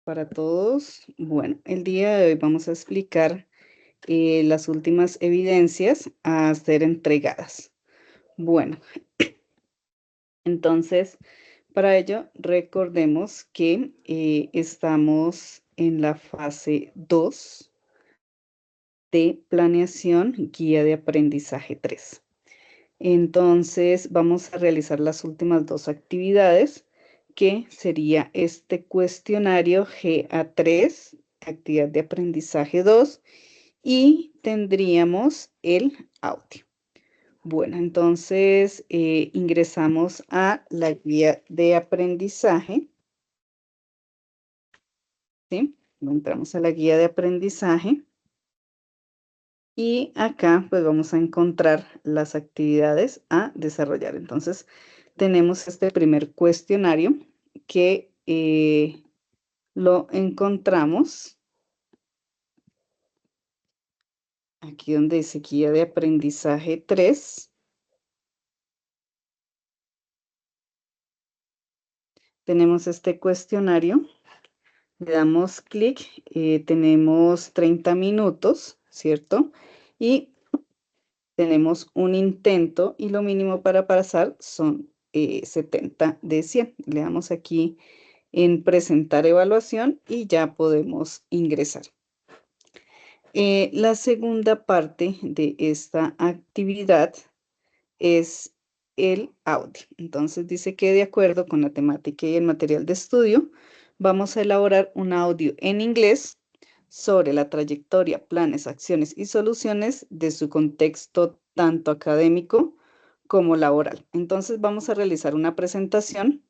para todos. Bueno, el día de hoy vamos a explicar las últimas evidencias a ser entregadas. Bueno, entonces, para ello, recordemos que estamos en la fase 2 de planeación guía de aprendizaje 3. Entonces, vamos a realizar las últimas dos actividades, que sería este cuestionario GA3, actividad de aprendizaje 2, y tendríamos el audio. Bueno, entonces ingresamos a la guía de aprendizaje, ¿sí? Entramos a la guía de aprendizaje. Y acá pues vamos a encontrar las actividades a desarrollar. Entonces tenemos este primer cuestionario que lo encontramos aquí donde dice guía de aprendizaje 3. Tenemos este cuestionario, le damos clic, tenemos 30 minutos, ¿cierto? Y tenemos un intento y lo mínimo para pasar son 70 de 100. Le damos aquí en presentar evaluación y ya podemos ingresar. La segunda parte de esta actividad es el audio. Entonces dice que de acuerdo con la temática y el material de estudio, vamos a elaborar un audio en inglés sobre la trayectoria, planes, acciones y soluciones de su contexto tanto académico como laboral. Entonces vamos a realizar una presentación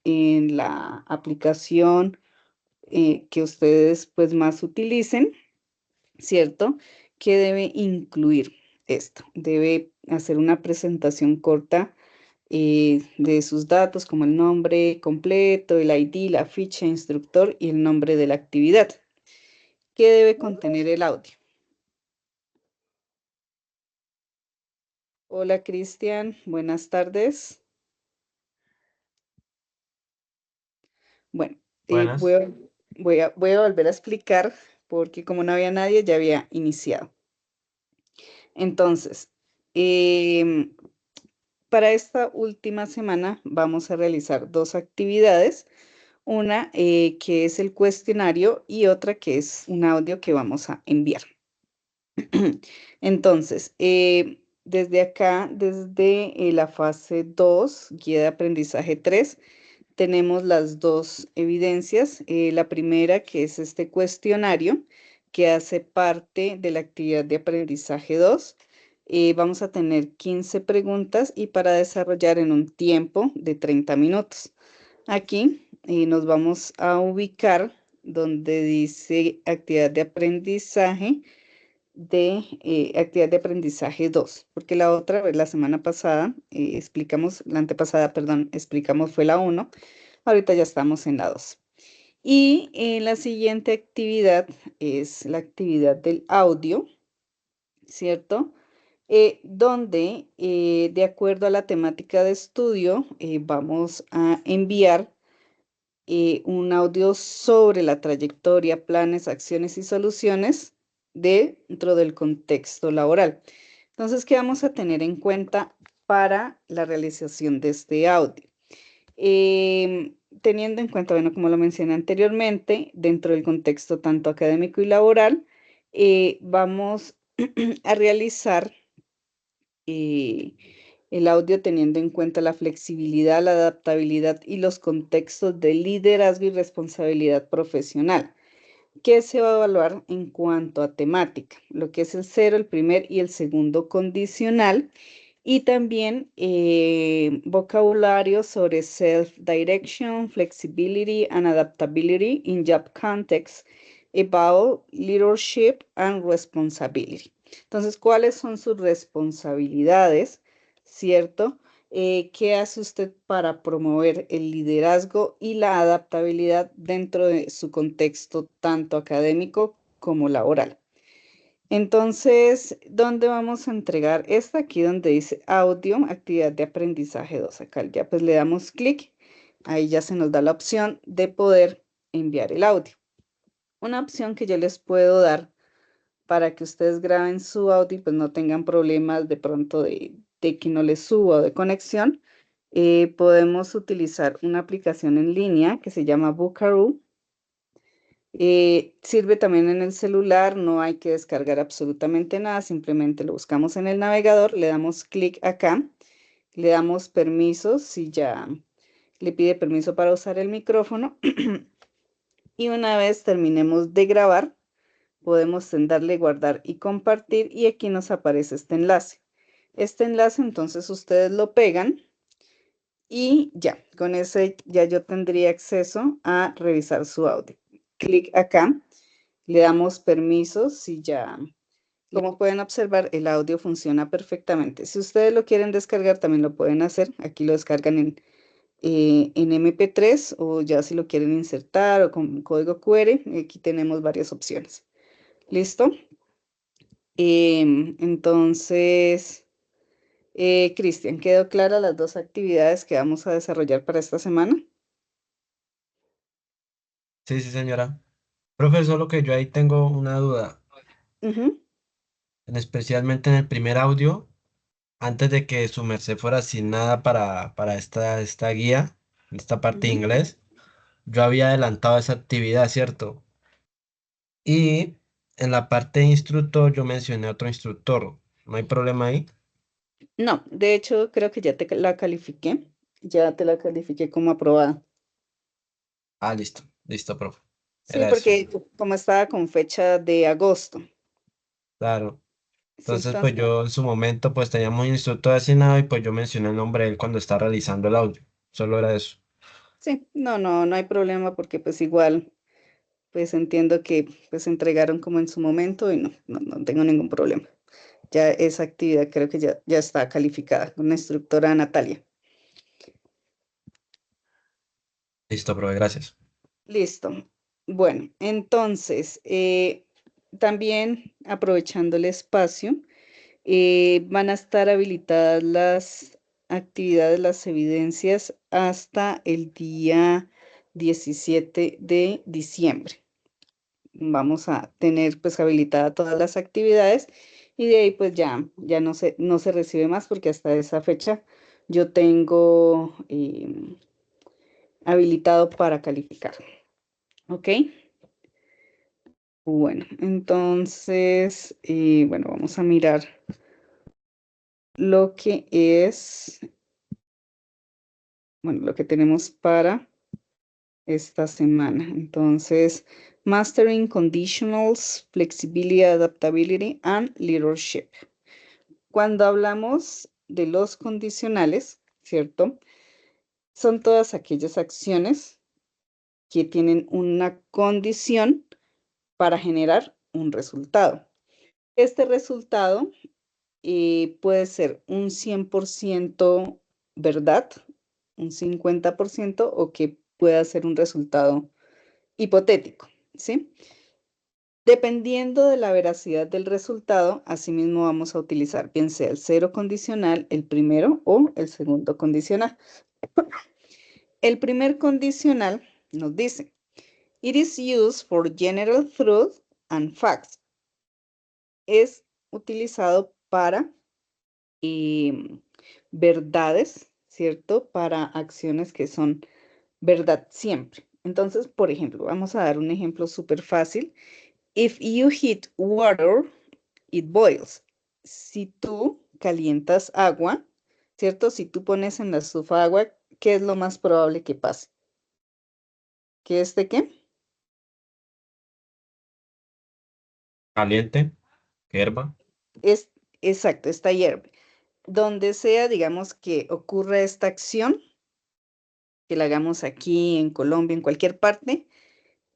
en la aplicación que ustedes pues más utilicen, ¿cierto? Que debe incluir esto. Debe hacer una presentación corta de sus datos como el nombre completo, el ID, la ficha instructor y el nombre de la actividad. ¿Qué debe contener el audio? Hola Cristian, buenas tardes. Bueno, Buenas. voy a volver a explicar porque como no había nadie ya había iniciado. Entonces, em, para esta última semana vamos a realizar dos actividades, una que es el cuestionario y otra que es un audio que vamos a enviar. Entonces, desde acá, desde la fase 2, guía de aprendizaje 3, tenemos las dos evidencias. La primera, que es este cuestionario, que hace parte de la actividad de aprendizaje 2. Vamos a tener 15 preguntas y para desarrollar en un tiempo de 30 minutos. Aquí nos vamos a ubicar donde dice actividad de aprendizaje actividad de aprendizaje 2, porque la otra, la semana pasada, la antepasada, perdón, explicamos fue la 1, ahorita ya estamos en la 2. Y la siguiente actividad es la actividad del audio, ¿cierto? Donde, de acuerdo a la temática de estudio, vamos a enviar un audio sobre la trayectoria, planes, acciones y soluciones dentro del contexto laboral. Entonces, ¿qué vamos a tener en cuenta para la realización de este audio? Teniendo en cuenta, bueno, como lo mencioné anteriormente, dentro del contexto tanto académico y laboral, vamos a realizar eh, el audio teniendo en cuenta la flexibilidad, la adaptabilidad y los contextos de liderazgo y responsabilidad profesional. ¿Qué se va a evaluar en cuanto a temática? Lo que es el cero, el primer y el segundo condicional. Y también vocabulario sobre self-direction, flexibility and adaptability in job context, about leadership and responsibility. Entonces, ¿cuáles son sus responsabilidades? ¿Cierto? ¿Qué hace usted para promover el liderazgo y la adaptabilidad dentro de su contexto tanto académico como laboral? Entonces, ¿dónde vamos a entregar esta? Aquí donde dice audio, actividad de aprendizaje 2. Acá ya pues le damos clic, ahí ya se nos da la opción de poder enviar el audio. Una opción que yo les puedo dar para que ustedes graben su audio y pues no tengan problemas de pronto de que no les suba o de conexión, podemos utilizar una aplicación en línea que se llama Buckaroo. Sirve también en el celular, no hay que descargar absolutamente nada, simplemente lo buscamos en el navegador, le damos clic acá, le damos permiso, si ya le pide permiso para usar el micrófono, y una vez terminemos de grabar, podemos darle guardar y compartir, y aquí nos aparece este enlace. Este enlace entonces ustedes lo pegan y ya, con ese ya yo tendría acceso a revisar su audio. Clic acá. Le damos permisos si ya, como pueden observar, el audio funciona perfectamente. Si ustedes lo quieren descargar, también lo pueden hacer. Aquí lo descargan en MP3 o ya si lo quieren insertar o con código QR, aquí tenemos varias opciones. ¿Listo? Entonces, Cristian, ¿quedó claras las dos actividades que vamos a desarrollar para esta semana? Sí, sí, señora. Profe, solo que yo ahí tengo una duda, Ujú, especialmente en el primer audio, antes de que su merced fuera asignada para esta guía, esta parte de ujú. inglés, yo había adelantado esa actividad, ¿cierto? Y en la parte de instructor yo mencioné a otro instructor. ¿No hay problema ahí? No, de hecho, creo que ya te la califiqué. Ya te la califiqué como aprobada. Ah, listo, listo, profe. Sí, Era eso. porque como estaba con fecha de agosto. Claro. Sí, Entonces, pues entonces, yo en su momento pues teníamos un instructor asignado y pues yo mencioné el nombre de él cuando estaba realizando el audio. Solo era eso. sí, no, no, no hay problema porque pues igual, pues entiendo que pues entregaron como en su momento y no, no, no tengo ningún problema. Ya esa actividad creo que ya está calificada con la instructora Natalia. Listo, profe, gracias. Listo. Bueno, entonces, también aprovechando el espacio, van a estar habilitadas las actividades, las evidencias hasta el día 17 de diciembre. Vamos a tener pues habilitadas todas las actividades y de ahí pues ya no se recibe más porque hasta esa fecha yo tengo habilitado para calificar. ¿Ok? Bueno, entonces, bueno, vamos a mirar lo que es, bueno, lo que tenemos para esta semana. Entonces, Mastering Conditionals, Flexibility, Adaptability and Leadership. Cuando hablamos de los condicionales, ¿cierto? Son todas aquellas acciones que tienen una condición para generar un resultado. Este resultado puede ser un 100% verdad, un 50% o que pueda ser un resultado hipotético, ¿sí? Dependiendo de la veracidad del resultado, asimismo vamos a utilizar bien sea el cero condicional, el primero o el segundo condicional. El primer condicional nos dice, it is used for general truth and facts. Es utilizado para verdades, ¿cierto? Para acciones que son verdad siempre. Entonces, por ejemplo, vamos a dar un ejemplo súper fácil. If you heat water, it boils. Si tú calientas agua, ¿cierto? Si tú pones en la estufa agua, ¿qué es lo más probable que pase? ¿Que este qué? Caliente, hierba. Es exacto, esta hierve. Donde sea, digamos, que ocurra esta acción, que la hagamos aquí en Colombia, en cualquier parte,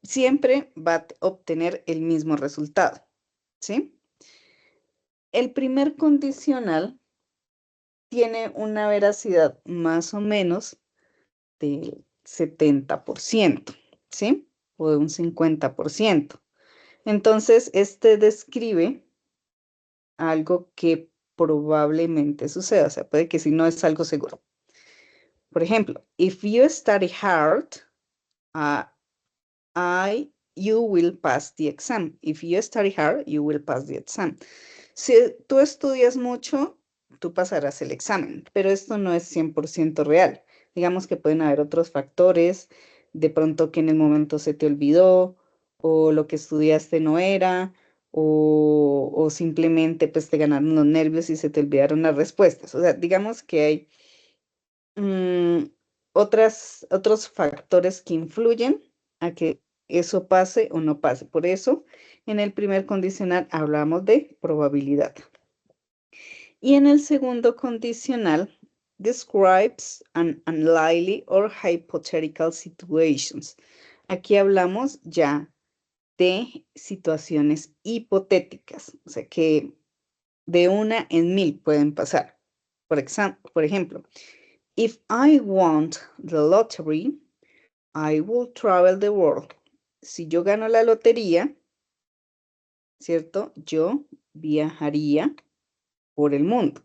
siempre va a obtener el mismo resultado, ¿sí? El primer condicional tiene una veracidad más o menos del 70%, ¿sí? O de un 50%. Entonces, este describe algo que probablemente suceda, o sea, puede que si no es algo seguro. Por ejemplo, if you study hard, uh, you will pass the exam. If you study hard, you will pass the exam. Si tú estudias mucho, tú pasarás el examen, pero esto no es 100% real. Digamos que pueden haber otros factores, de pronto que en el momento se te olvidó, o lo que estudiaste no era, o simplemente pues te ganaron los nervios y se te olvidaron las respuestas. O sea, digamos que hay otros factores que influyen a que eso pase o no pase. Por eso, en el primer condicional hablamos de probabilidad. Y en el segundo condicional, describes an unlikely or hypothetical situations. Aquí hablamos ya de situaciones hipotéticas, o sea que de 1 en 1000 pueden pasar. Por ejemplo, if I want the lottery, I will travel the world. Si yo gano la lotería, ¿cierto? Yo viajaría por el mundo.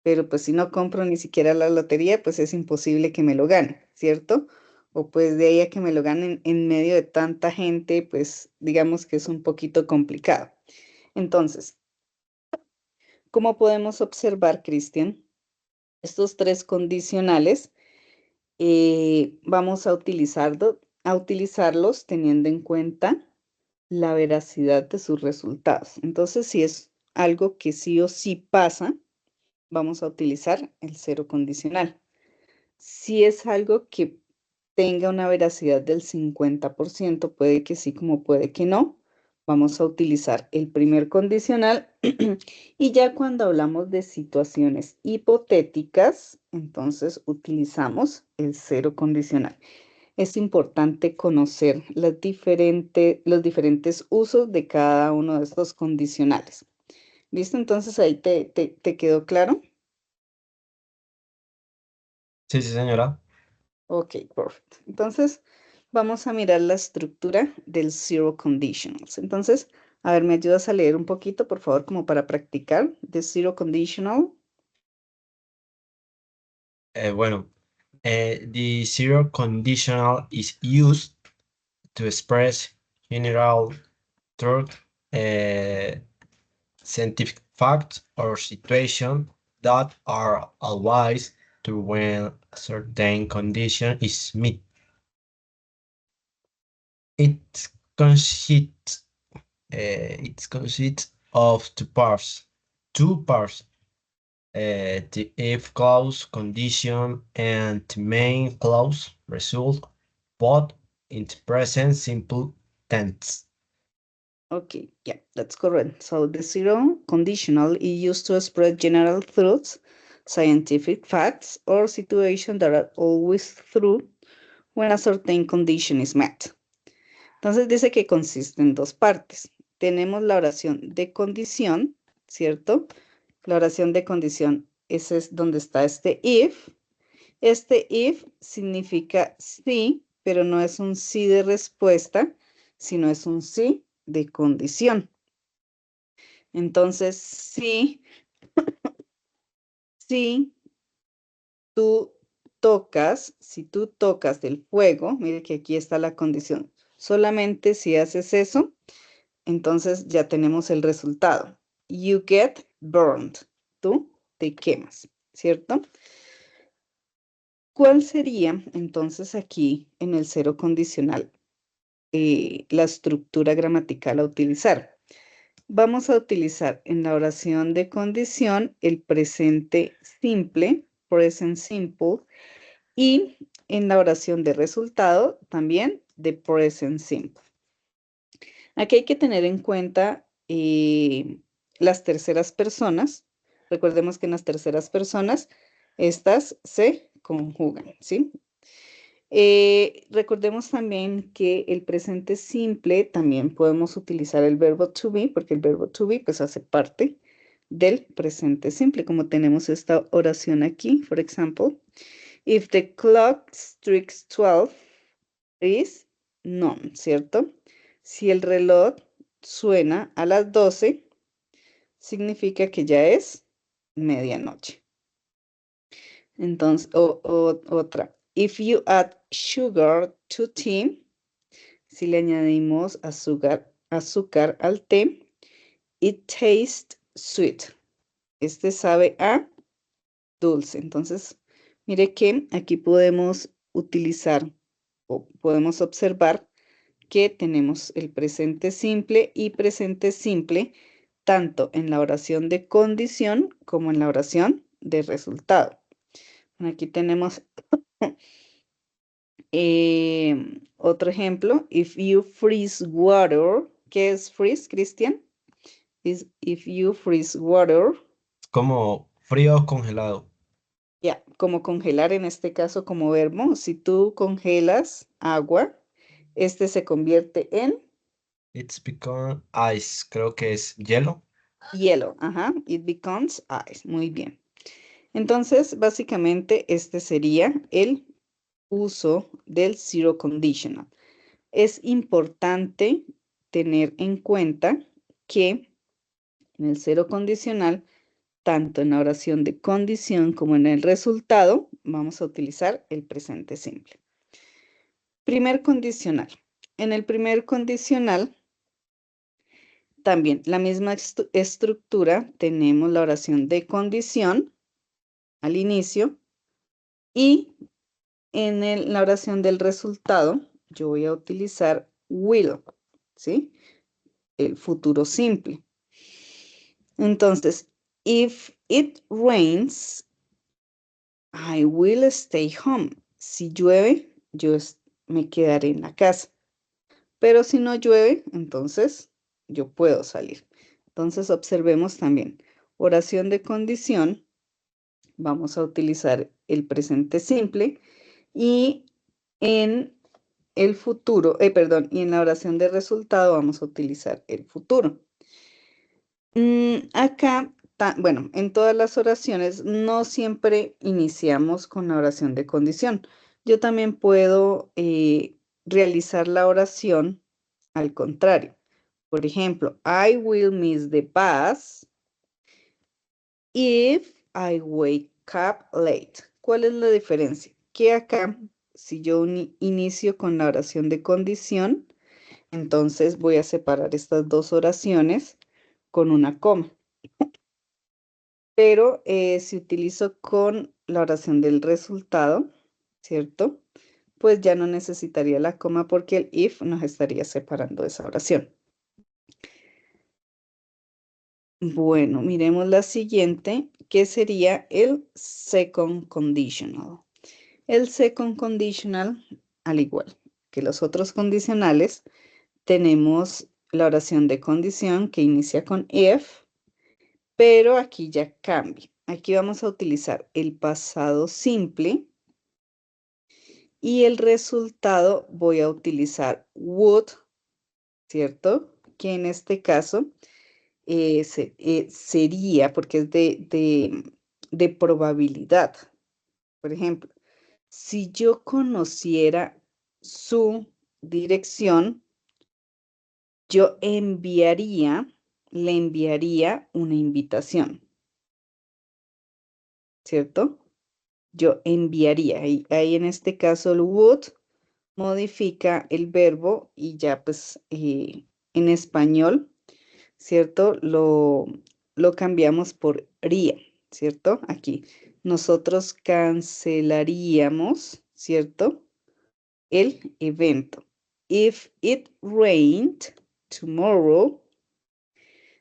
Pero pues si no compro ni siquiera la lotería, pues es imposible que me lo gane, ¿cierto? O pues de ahí a que me lo ganen en medio de tanta gente, pues digamos que es un poquito complicado. Entonces, ¿cómo podemos observar, Cristian? Estos tres condicionales vamos a utilizarlos teniendo en cuenta la veracidad de sus resultados. Entonces, si es algo que sí o sí pasa, vamos a utilizar el cero condicional. Si es algo que tenga una veracidad del 50%, puede que sí como puede que no, vamos a utilizar el primer condicional. Y ya cuando hablamos de situaciones hipotéticas, entonces utilizamos el cero condicional. Es importante conocer los diferentes usos de cada uno de estos condicionales. ¿Listo? Entonces ahí te quedó claro. Sí, sí, señora. Ok, perfecto. Entonces, vamos a mirar la estructura del zero conditionals. Entonces, a ver, ¿me ayudas a leer un poquito, por favor, como para practicar? The zero conditional. Bueno, the zero conditional is used to express general truth, scientific facts, or situations that are always true when a certain condition is met. It consists it consists of two parts, the if clause condition and the main clause result both in the present simple tense. Okay, yeah, that's correct. So the zero conditional is used to express general truths, scientific facts, or situations that are always true when a certain condition is met. Entonces dice que consiste en dos partes. Tenemos la oración de condición, ¿cierto? La oración de condición, ese es donde está este if. Este if significa sí, pero no es un sí de respuesta, sino es un sí de condición. Entonces, si tú tocas del fuego, mire que aquí está la condición. Solamente si haces eso, entonces ya tenemos el resultado. You get burned. Tú te quemas, ¿cierto? ¿Cuál sería entonces aquí en el cero condicional la estructura gramatical a utilizar? Vamos a utilizar en la oración de condición el presente simple, present simple, y en la oración de resultado también de present simple. Aquí hay que tener en cuenta las terceras personas. Recordemos que en las terceras personas estas se conjugan, ¿sí? Recordemos también que el presente simple también podemos utilizar el verbo to be, porque el verbo to be pues hace parte del presente simple, como tenemos esta oración aquí, por ejemplo, if the clock strikes 12 is noon, ¿cierto? Si el reloj suena a las 12, significa que ya es medianoche. Entonces, otra. If you add sugar to tea, Si le añadimos azúcar al té, it tastes sweet. Este sabe a dulce. Entonces, mire que aquí podemos utilizar o podemos observar que tenemos el presente simple y presente simple tanto en la oración de condición como en la oración de resultado. Aquí tenemos otro ejemplo. If you freeze water, ¿qué es freeze, Cristian? If you freeze water, Como frío o congelado. ya, como congelar en este caso como verbo. Si tú congelas agua, este se convierte en It's become ice. Creo que es hielo. hielo. Ajá, it becomes ice. Muy bien. Entonces, básicamente, este sería el uso del zero conditional. Es importante tener en cuenta que en el cero condicional, tanto en la oración de condición como en el resultado, vamos a utilizar el presente simple. Primer condicional. En el primer condicional, también la misma estructura, tenemos la oración de condición al inicio y en la oración del resultado, yo voy a utilizar will, ¿sí? El futuro simple. Entonces, if it rains, I will stay home. Si llueve, yo me quedaré en la casa. Pero si no llueve, entonces yo puedo salir. Entonces, observemos también. Oración de condición, vamos a utilizar el presente simple y en el futuro, perdón, y en la oración de resultado vamos a utilizar el futuro. Acá, bueno, en todas las oraciones no siempre iniciamos con la oración de condición. Yo también puedo realizar la oración al contrario. Por ejemplo, I will miss the bus if I wake up late. ¿Cuál es la diferencia? Que acá, si yo inicio con la oración de condición, entonces voy a separar estas dos oraciones con una coma. Pero si utilizo con la oración del resultado, ¿cierto? Pues ya no necesitaría la coma porque el if nos estaría separando de esa oración. Bueno, miremos la siguiente, que sería el second conditional. El second conditional, al igual que los otros condicionales, tenemos la oración de condición que inicia con if, pero aquí ya cambia. Aquí vamos a utilizar el pasado simple y el resultado voy a utilizar would, ¿cierto? Que en este caso sería, porque es de probabilidad. Por ejemplo, si yo conociera su dirección, yo le enviaría una invitación, ¿cierto? Yo enviaría. Ahí en este caso el would modifica el verbo y ya pues en español, ¿cierto? Lo cambiamos por ría, ¿cierto? Aquí nosotros cancelaríamos, ¿cierto? El evento. If it rained tomorrow,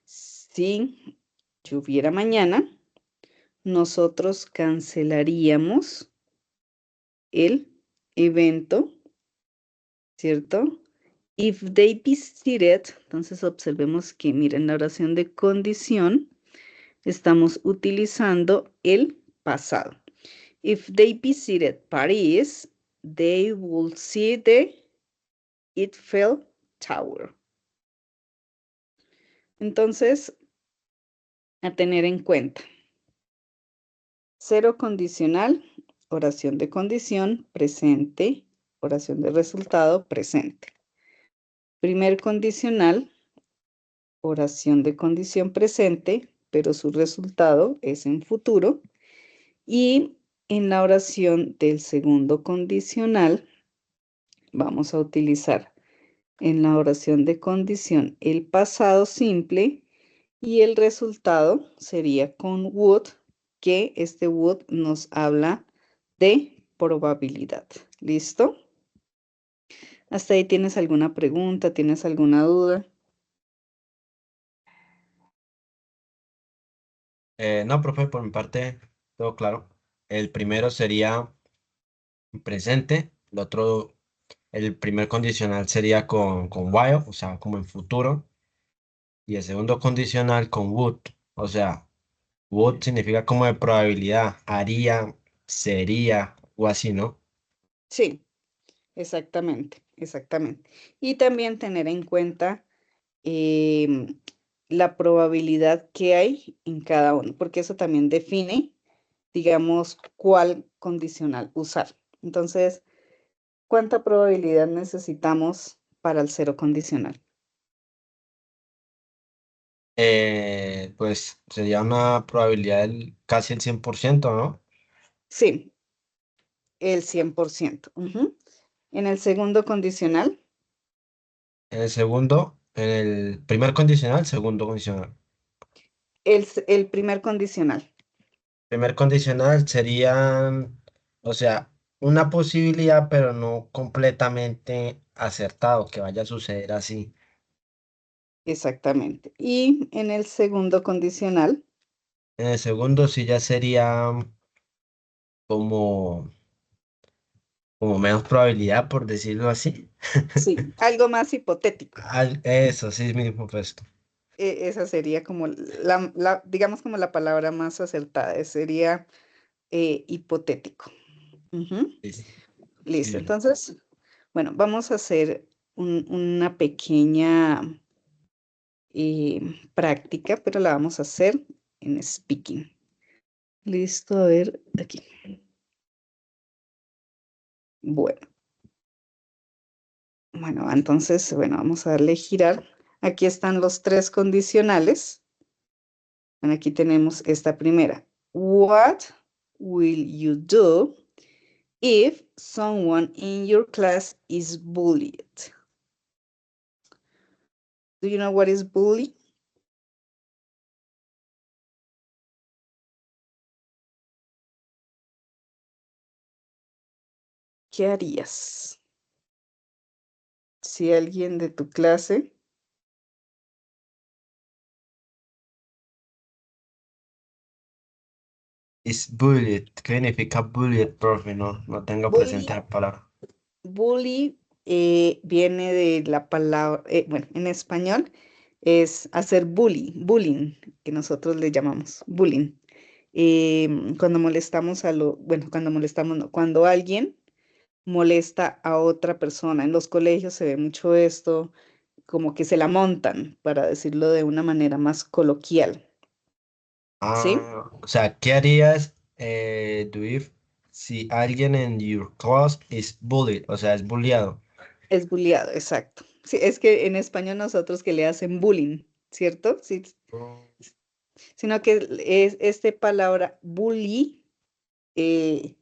si lloviera mañana, nosotros cancelaríamos el evento, ¿cierto? If they visited, entonces observemos que, miren, la oración de condición, estamos utilizando el pasado. If they visited Paris, they will see the Eiffel Tower. Entonces, a tener en cuenta. Cero condicional, oración de condición, presente, oración de resultado, presente. Primer condicional, oración de condición presente, pero su resultado es en futuro. Y en la oración del segundo condicional, vamos a utilizar en la oración de condición el pasado simple y el resultado sería con would, que este would nos habla de probabilidad. ¿Listo? ¿Hasta ahí tienes alguna pregunta? ¿Tienes alguna duda? No, profe, por mi parte, todo claro. El primero sería presente, el otro, el primer condicional sería con while, o sea, como en futuro, y el segundo condicional con would, o sea, would significa como de probabilidad, haría, sería, o así, ¿no? Sí, exactamente, exactamente. Y también tener en cuenta em, la probabilidad que hay en cada uno, porque eso también define, digamos, cuál condicional usar. Entonces, ¿cuánta probabilidad necesitamos para el cero condicional? Pues sería una probabilidad del casi el 100%, ¿no? Sí, el 100%. Ujú. En el segundo condicional, En el segundo, en el primer condicional, segundo condicional. el primer condicional. Primer condicional serían, o sea, una posibilidad, pero no completamente acertado que vaya a suceder así. Exactamente. Y en el segundo condicional, En el segundo sí ya sería como, como menos probabilidad, por decirlo así. sí, algo más hipotético. Eso sí mismo, pues. Esa sería como digamos como la palabra más acertada, sería hipotético. Ujú. Sí, Listo, sí. entonces, bueno, vamos a hacer una pequeña práctica, pero la vamos a hacer en speaking. Listo, a ver, aquí. Bueno, bueno, entonces, bueno, vamos a darle girar. Aquí están los tres condicionales. Bueno, aquí tenemos esta primera. What will you do if someone in your class is bullied? Do you know what is bully? ¿Qué harías si alguien de tu clase, Es bullet. ¿Qué significa bullet, profe? No, no tengo presente bully, la palabra. bully viene de la palabra, bueno, en español es hacer bullying, que nosotros le llamamos bullying. Cuando molestamos bueno, cuando molestamos, no, cuando alguien molesta a otra persona. En los colegios se ve mucho esto, como que se la montan, para decirlo de una manera más coloquial, ¿sí? Ah, o sea, ¿qué harías, si alguien en your class is bullied? O sea, es bulliado. Es bulliado, exacto. Sí, es que en español nosotros que le hacen bullying, ¿cierto? Sí, sino que es esta palabra bully, eh,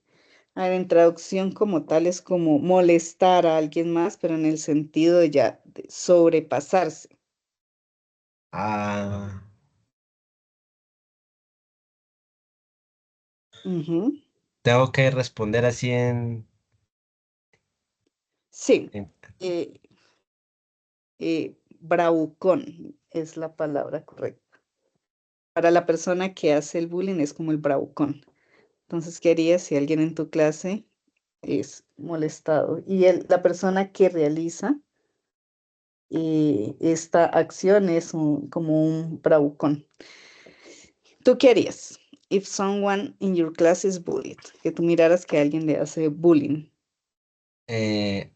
a ver, en traducción como tal es como molestar a alguien más, pero en el sentido de ya de sobrepasarse. Ah, Ujú. tengo que responder así en, Sí, en- eh, bravucón es la palabra correcta. Para la persona que hace el bullying es como el bravucón. Entonces, ¿qué harías si alguien en tu clase es molestado? Y la persona que realiza esta acción es como un bravucón. ¿Tú qué harías? If someone in your class is bullied, que tú miraras que alguien le hace bullying. eh,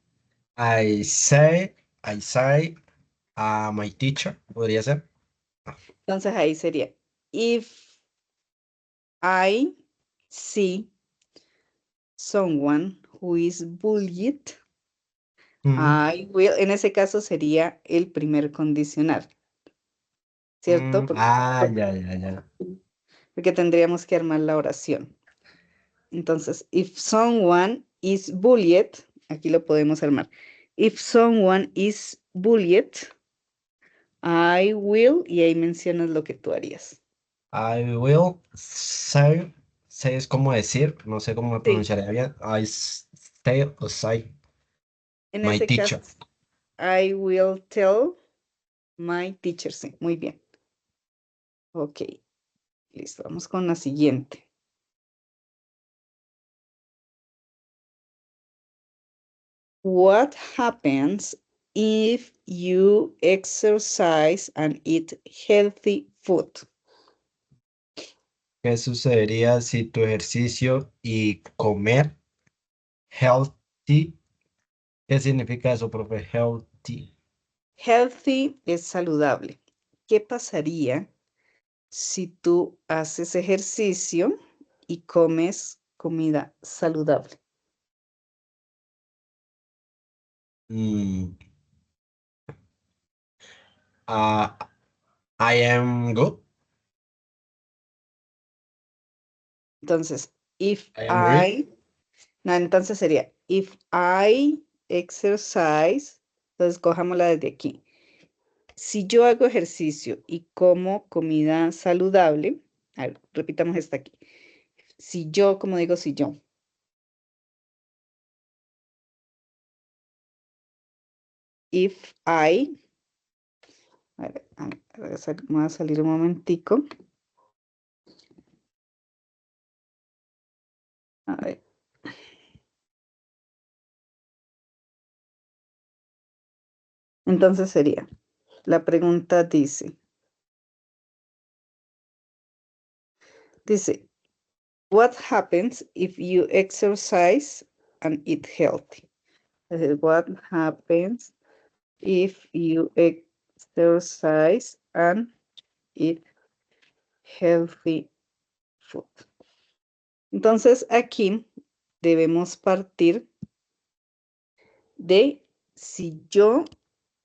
I say, I say a my teacher, podría ser. Entonces ahí sería, if I see someone who is bullied, Mm, I will, en ese caso sería el primer condicional, ¿cierto? ya, ya, ya. Porque tendríamos que armar la oración. Entonces, if someone is bullied, aquí lo podemos armar. If someone is bullet, I will, y ahí mencionas lo que tú harías. I will say, say es como decir, no sé cómo me Sí, pronunciaría bien. Say o say en my ese caso, teacher. I will tell my teacher. Sí, muy bien. Ok, listo. Vamos con la siguiente. What happens if you exercise and eat healthy food? ¿Qué sucedería si tu ejercicio y comer healthy? ¿Qué significa eso, profe? Healthy. Healthy es saludable. ¿Qué pasaría si tú haces ejercicio y comes comida saludable? Mm, ah, I am good. Entonces, I am great. no, entonces sería, if I exercise, entonces cojámosla desde aquí. Si yo hago ejercicio y como comida saludable, a ver, repitamos esta aquí. Si yo, como digo, si yo. If I, me va a salir un momentico. A ver. Entonces sería, la pregunta dice, what happens if you exercise and eat healthy? What happens if you exercise and eat healthy food? Entonces aquí debemos partir de si yo,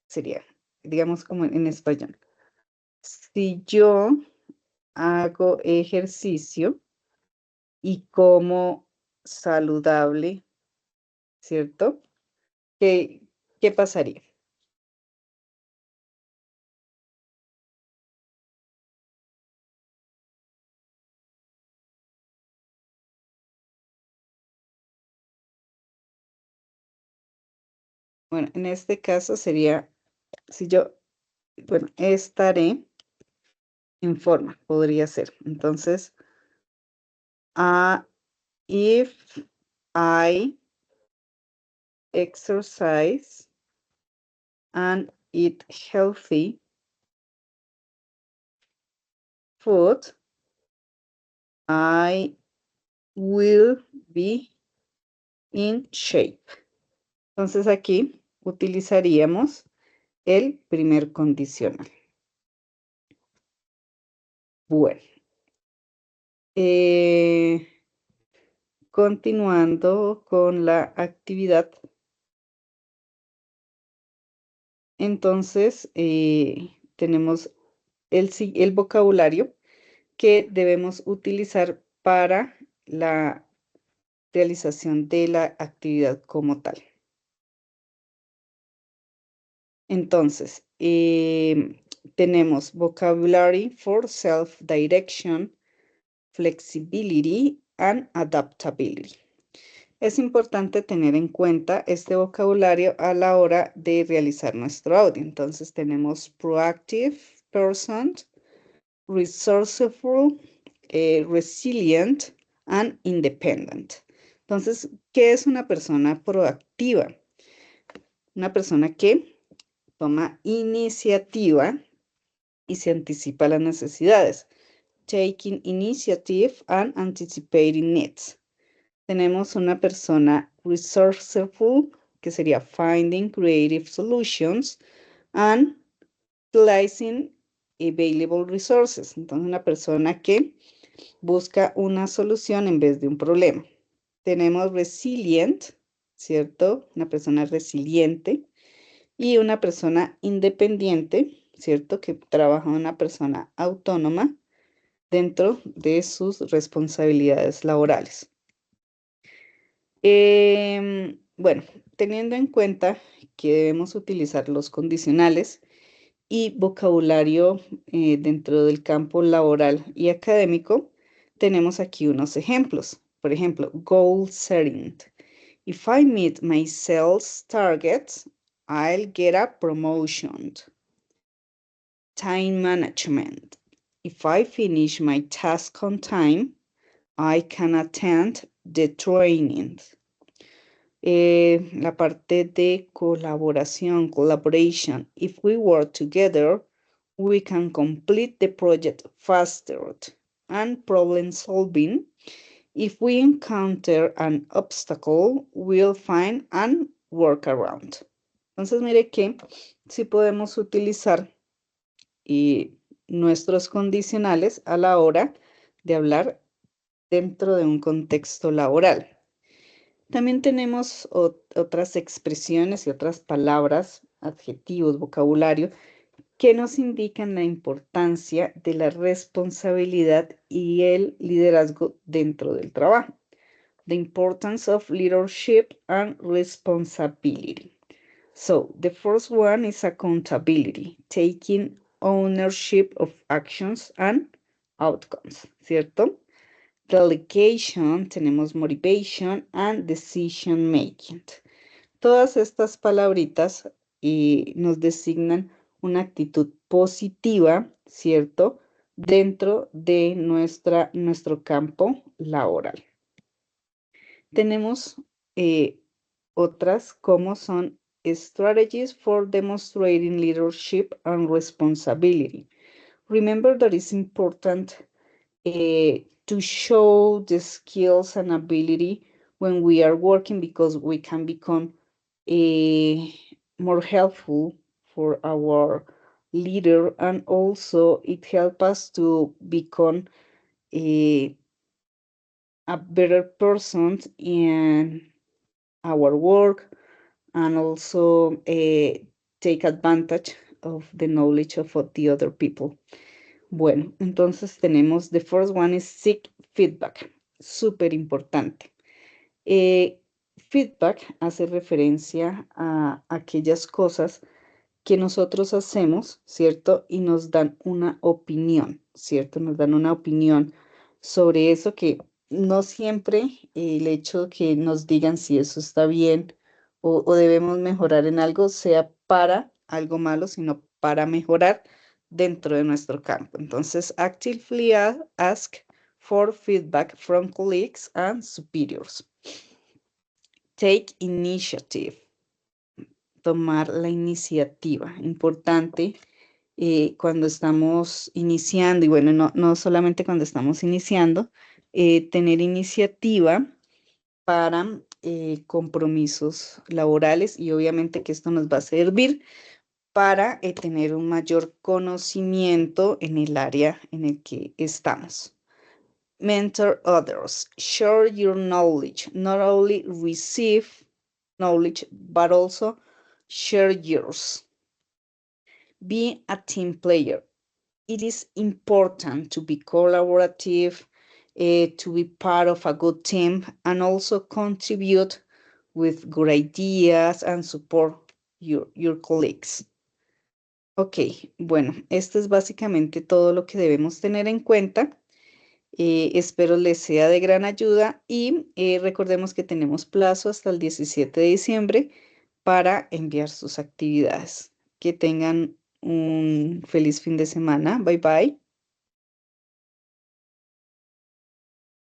sería, digamos como en español, si yo hago ejercicio y como saludable, ¿cierto? ¿Qué, qué pasaría? Bueno, en este caso sería, si yo, bueno, estaré en forma, podría ser. Entonces, if I exercise and eat healthy food, I will be in shape. Entonces aquí utilizaríamos el primer condicional. Bueno, continuando con la actividad, entonces tenemos el vocabulario que debemos utilizar para la realización de la actividad como tal. Entonces, tenemos vocabulary for self-direction, flexibility and adaptability. Es importante tener en cuenta este vocabulario a la hora de realizar nuestro audio. Entonces tenemos proactive person, resourceful, resilient and independent. Entonces, ¿qué es una persona proactiva? Una persona que toma iniciativa y se anticipa a las necesidades. Taking initiative and anticipating needs. Tenemos una persona resourceful, que sería finding creative solutions and utilizing available resources. Entonces, una persona que busca una solución en vez de un problema. Tenemos resilient, ¿cierto? Una persona resiliente y una persona independiente, ¿cierto? Que trabaja una persona autónoma dentro de sus responsabilidades laborales. Bueno, teniendo en cuenta que debemos utilizar los condicionales y vocabulario dentro del campo laboral y académico, tenemos aquí unos ejemplos. Por ejemplo, goal setting. If I meet my sales targets, I'll get a promotion. Time management. If I finish my task on time, I can attend the training. La parte de colaboración, collaboration. If we work together, we can complete the project faster. And problem solving. If we encounter an obstacle, we'll find an workaround. Entonces, mire que sí podemos utilizar nuestros condicionales a la hora de hablar dentro de un contexto laboral. También tenemos otras expresiones y otras palabras, adjetivos, vocabulario, que nos indican la importancia de la responsabilidad y el liderazgo dentro del trabajo. The importance of leadership and responsibility. So, the first one is accountability, taking ownership of actions and outcomes, ¿cierto? Delegation, tenemos motivation and decision making. Todas estas palabritas nos designan una actitud positiva, ¿cierto? Dentro de nuestro campo laboral. Tenemos otras como son strategies for demonstrating leadership and responsibility. Remember that it's important to show the skills and ability when we are working because we can become more helpful for our leader, and also it helps us to become a better person in our work, and also take advantage of the knowledge of the other people. Bueno, entonces tenemos, the first one is seek feedback, súper importante. Feedback hace referencia a aquellas cosas que nosotros hacemos, ¿cierto? Y nos dan una opinión, ¿cierto? Nos dan una opinión sobre eso, que no siempre el hecho que nos digan si eso está bien o debemos mejorar en algo sea para algo malo, sino para mejorar dentro de nuestro campo. Entonces, actively ask for feedback from colleagues and superiors. Take initiative. Tomar la iniciativa. Importante cuando estamos iniciando, y bueno, no solamente cuando estamos iniciando, tener iniciativa para compromisos laborales, y obviamente que esto nos va a servir para tener un mayor conocimiento en el área en el que estamos. Mentor others. Share your knowledge. Not only receive knowledge, but also share yours. Be a team player. It is important to be collaborative, to be part of a good team, and also contribute with good ideas and support your colleagues. Ok, bueno, esto es básicamente todo lo que debemos tener en cuenta. Espero les sea de gran ayuda y recordemos que tenemos plazo hasta el 17 de diciembre para enviar sus actividades. Que tengan un feliz fin de semana. Bye bye.